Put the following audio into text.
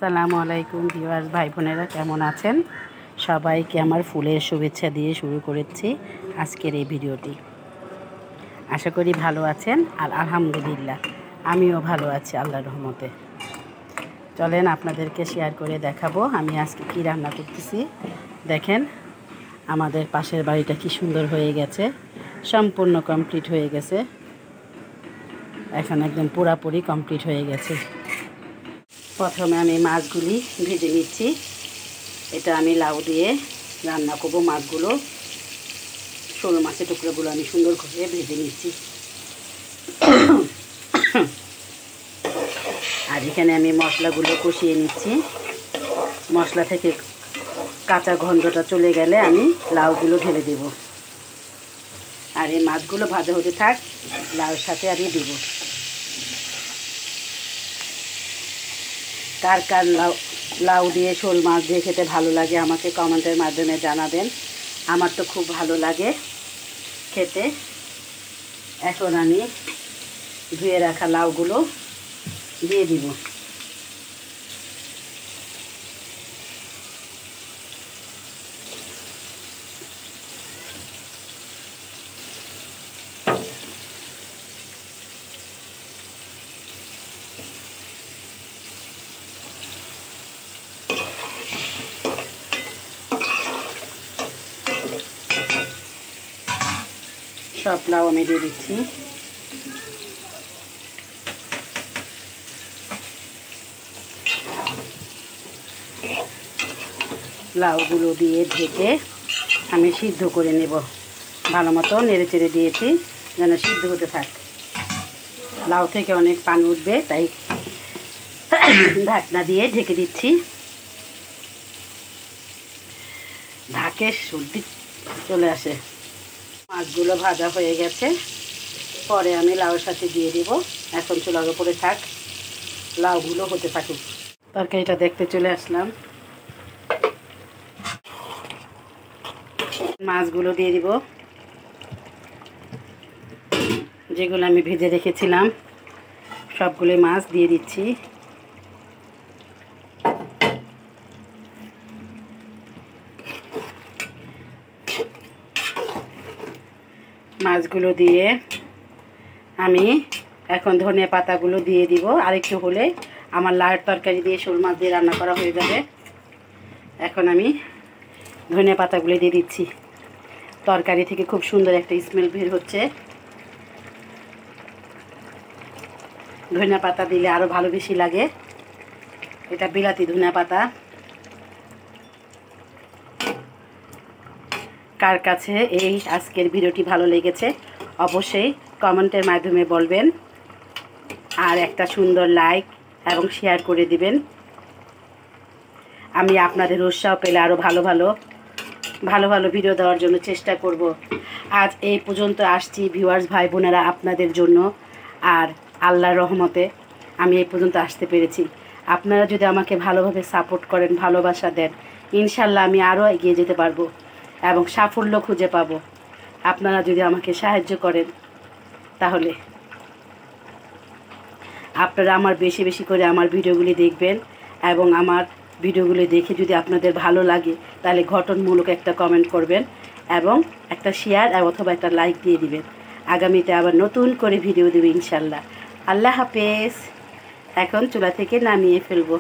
আসসালামু আলাইকুম ভিউয়ার্স ভাই বোনেরা, কেমন আছেন? সবাইকে আমার ফুলের শুভেচ্ছা দিয়ে শুরু করেছি আজকের এই ভিডিওটি। আশা করি ভালো আছেন, আর আলহামদুলিল্লাহ আমিও ভালো আছি আল্লাহর রহমতে। চলেন আপনাদেরকে শেয়ার করে দেখাবো আমি আজকে কি রান্না করতেছি। দেখেন আমাদের পাশের বাড়িটা কি সুন্দর হয়ে গেছে, সম্পূর্ণ কমপ্লিট হয়ে গেছে, এখন একদম পুরাপুরি কমপ্লিট হয়ে গেছে। প্রথমে আমি মাছগুলি ভেজে নিচ্ছি। এটা আমি লাউ দিয়ে রান্না করব। মাছগুলো, শোল মাছের টুকরোগুলো আমি সুন্দর করে ভেজে নিচ্ছি। আর এখানে আমি মশলাগুলো কষিয়ে নিচ্ছি। মশলা থেকে কাঁচা গন্ধটা চলে গেলে আমি লাউগুলো ঢেলে দেব। আর এই মাছগুলো ভাজা হতে থাক, লাউর সাথে আমি দেব। কার কার লাউ দিয়ে শোল মাছ দিয়ে খেতে ভালো লাগে আমাকে কমেন্টের মাধ্যমে জানাবেন। আমার তো খুব ভালো লাগে খেতে। এখন আমি ধুয়ে রাখা লাউগুলো দিয়ে দিব। সব লাউ আমি দিয়ে দিচ্ছি। লাউগুলো দিয়ে ঢেকে আমি সিদ্ধ করে নেব। ভালো মতো নেড়ে চেড়ে দিয়েছি যেন সিদ্ধ হতে থাকে। লাউ থেকে অনেক পানি উঠবে, তাই ঢাকনা দিয়ে ঢেকে দিচ্ছি। ঢাকে সর্দি চলে আসে। মাছগুলো ভাজা হয়ে গেছে, পরে আমি লাউর সাথে দিয়ে দিব। এখন চুলার উপরে থাক, লাউগুলো হতে থাকুক। তরকারিটা দেখতে চলে আসলাম। মাছগুলো দিয়ে দিব, যেগুলো আমি ভেজে রেখেছিলাম সবগুলো মাছ দিয়ে দিচ্ছি। মাছগুলো দিয়ে আমি এখন ধনিয়া পাতাগুলো দিয়ে দিব। আরেকটু হলে আমার লাউয়ের তরকারি দিয়ে শোল মাছ দিয়ে রান্না করা হয়ে যাবে। এখন আমি ধনিয়া পাতাগুলো দিয়ে দিচ্ছি। তরকারি থেকে খুব সুন্দর একটা স্মেল বের হচ্ছে। ধনিয়া পাতা দিলে আরও ভালো বেশি লাগে। এটা বিলাতি ধনিয়া পাতা। কার কাছে এই আজকের ভিডিওটি ভালো লেগেছে অবশ্যই কমেন্টের মাধ্যমে বলবেন, আর একটা সুন্দর লাইক এবং শেয়ার করে দিবেন। আমি আপনাদের উৎসাহ পেলে আরও ভালো ভালো ভিডিও দেওয়ার জন্য চেষ্টা করব। আজ এই পর্যন্ত আসছি ভিউয়ার্স ভাই বোনেরা আপনাদের জন্য, আর আল্লাহর রহমতে আমি এই পর্যন্ত আসতে পেরেছি। আপনারা যদি আমাকে ভালোভাবে সাপোর্ট করেন, ভালোবাসা দেন, ইনশাল্লাহ আমি আরও এগিয়ে যেতে পারবো এবং সাফল্য খুঁজে পাবো। আপনারা যদি আমাকে সাহায্য করেন, তাহলে আপনারা আমার বেশি বেশি করে আমার ভিডিওগুলি দেখবেন, এবং আমার ভিডিওগুলি দেখে যদি আপনাদের ভালো লাগে তাহলে গঠনমূলক একটা কমেন্ট করবেন এবং একটা শেয়ার অথবা একটা লাইক দিয়ে দিবেন। আগামীতে আবার নতুন করে ভিডিও দেবে ইনশাল্লাহ। আল্লাহ হাফেজ। এখন চুলা থেকে নামিয়ে ফেলবো।